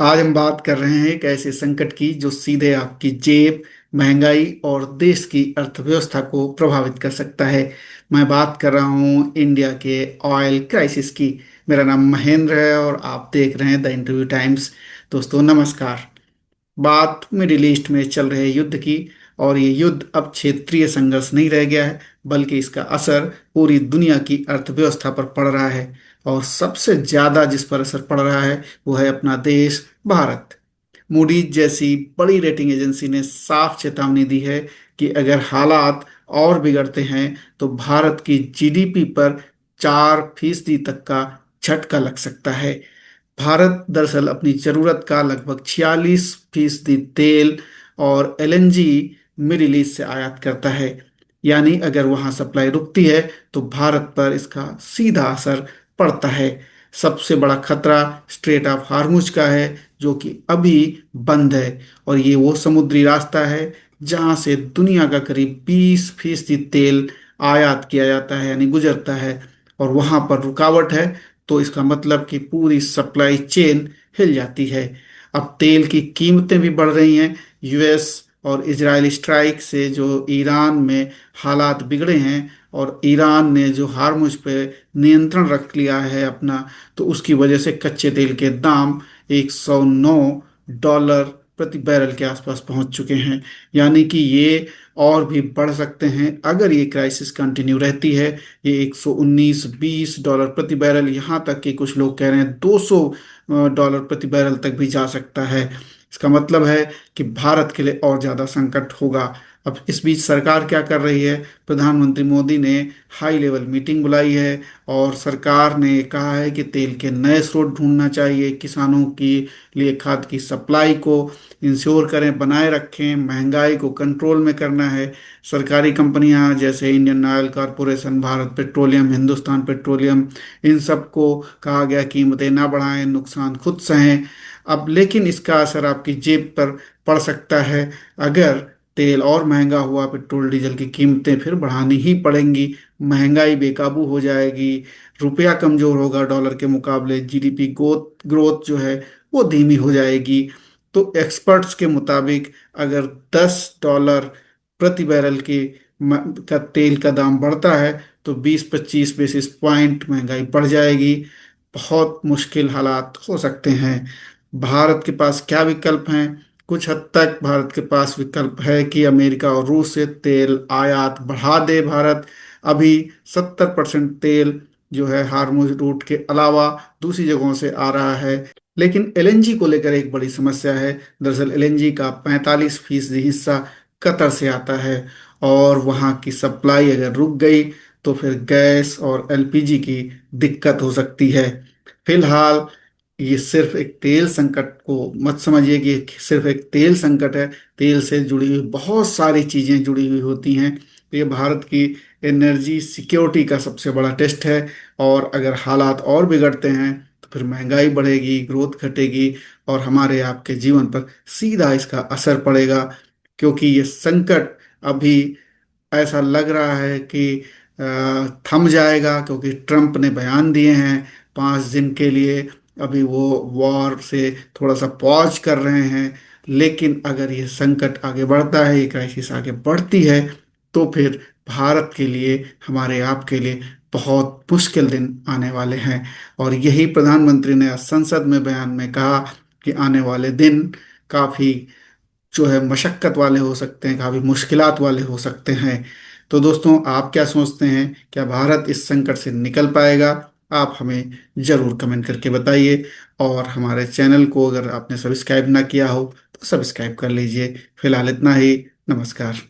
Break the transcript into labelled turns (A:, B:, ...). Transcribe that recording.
A: आज हम बात कर रहे हैं एक ऐसे संकट की जो सीधे आपकी जेब, महंगाई और देश की अर्थव्यवस्था को प्रभावित कर सकता है। मैं बात कर रहा हूं इंडिया के ऑयल क्राइसिस की। मेरा नाम महेंद्र है और आप देख रहे हैं द इंटरव्यू टाइम्स। दोस्तों नमस्कार। बात मिडिल ईस्ट में चल रहे युद्ध की। और ये युद्ध अब क्षेत्रीय संघर्ष नहीं रह गया है, बल्कि इसका असर पूरी दुनिया की अर्थव्यवस्था पर पड़ रहा है। और सबसे ज्यादा जिस पर असर पड़ रहा है वो है अपना देश भारत। मूडीज जैसी बड़ी रेटिंग एजेंसी ने साफ चेतावनी दी है कि अगर हालात और बिगड़ते हैं तो भारत की जीडीपी पर 4% तक का झटका लग सकता है। भारत दरअसल अपनी जरूरत का लगभग 46% तेल और एलएनजी मिडिल ईस्ट से आयात करता है। यानी अगर वहां सप्लाई रुकती है तो भारत पर इसका सीधा असर पड़ता है। सबसे बड़ा खतरा स्ट्रेट ऑफ हार्मुज का है, जो कि अभी बंद है। और ये वो समुद्री रास्ता है जहां से दुनिया का करीब 20% तेल आयात किया जाता है, यानी गुजरता है। और वहां पर रुकावट है तो इसका मतलब कि पूरी सप्लाई चेन हिल जाती है। अब तेल की कीमतें भी बढ़ रही हैं। यूएस और इजरायली स्ट्राइक से जो ईरान में हालात बिगड़े हैं, और ईरान ने जो हार्मुज पे नियंत्रण रख लिया है अपना, तो उसकी वजह से कच्चे तेल के दाम $109 प्रति बैरल के आसपास पहुंच चुके हैं। यानी कि ये और भी बढ़ सकते हैं अगर ये क्राइसिस कंटिन्यू रहती है। ये 119-120 प्रति बैरल, यहाँ तक कि कुछ लोग कह रहे हैं $200 प्रति बैरल तक भी जा सकता है। इसका मतलब है कि भारत के लिए और ज़्यादा संकट होगा। अब इस बीच सरकार क्या कर रही है? प्रधानमंत्री मोदी ने हाई लेवल मीटिंग बुलाई है और सरकार ने कहा है कि तेल के नए स्रोत ढूंढना चाहिए, किसानों की लिए खाद की सप्लाई को इंश्योर करें, बनाए रखें, महंगाई को कंट्रोल में करना है। सरकारी कंपनियां जैसे Indian Oil Corporation, Bharat Petroleum, Hindustan Petroleum, इन सबको कहा गया कीमतें ना बढ़ाएं, नुकसान खुद सहें। अब लेकिन इसका असर आपकी जेब पर पड़ सकता है। अगर तेल और महंगा हुआ, पेट्रोल डीजल की कीमतें फिर बढ़ानी ही पड़ेंगी, महंगाई बेकाबू हो जाएगी, रुपया कमजोर होगा डॉलर के मुकाबले, जीडीपी ग्रोथ ग्रोथ जो है वो धीमी हो जाएगी। तो एक्सपर्ट्स के मुताबिक अगर $10 प्रति बैरल का तेल का दाम बढ़ता है तो 20-25 बेसिस पॉइंट महंगाई बढ़ जाएगी। बहुत मुश्किल हालात हो सकते हैं। भारत के पास क्या विकल्प हैं? कुछ हद तक भारत के पास विकल्प है कि अमेरिका और रूस से तेल आयात बढ़ा दे भारत। अभी 70% तेल जो है हार्मुज रूट के अलावा दूसरी जगहों से आ रहा है। लेकिन एलएनजी को लेकर एक बड़ी समस्या है। दरअसल एलएनजी का 45% हिस्सा कतर से आता है, और वहाँ की सप्लाई अगर रुक गई तो फिर गैस और एलपीजी की दिक्कत हो सकती है। फिलहाल ये सिर्फ एक तेल संकट को मत समझिए कि ये सिर्फ एक तेल संकट है। तेल से जुड़ी हुई बहुत सारी चीजें जुड़ी हुई होती हैं। तो ये भारत की एनर्जी सिक्योरिटी का सबसे बड़ा टेस्ट है। और अगर हालात और बिगड़ते हैं तो फिर महंगाई बढ़ेगी, ग्रोथ घटेगी, और हमारे आपके जीवन पर सीधा इसका असर पड़ेगा। क्योंकि ये संकट अभी ऐसा लग रहा है कि थम जाएगा, क्योंकि ट्रम्प ने बयान दिए हैं 5 दिन के लिए। अभी वो वॉर से थोड़ा सा पॉज कर रहे हैं। लेकिन अगर ये संकट आगे बढ़ता है, ये क्राइसिस आगे बढ़ती है, तो फिर भारत के लिए, हमारे आपके लिए बहुत मुश्किल दिन आने वाले हैं। और यही प्रधानमंत्री ने आज संसद में बयान में कहा कि आने वाले दिन काफ़ी जो है मशक्कत वाले हो सकते हैं, काफ़ी मुश्किलात वाले हो सकते हैं। तो दोस्तों, आप क्या सोचते हैं? क्या भारत इस संकट से निकल पाएगा? आप हमें ज़रूर कमेंट करके बताइए। और हमारे चैनल को अगर आपने सब्सक्राइब ना किया हो तो सब्सक्राइब कर लीजिए। फिलहाल इतना ही। नमस्कार।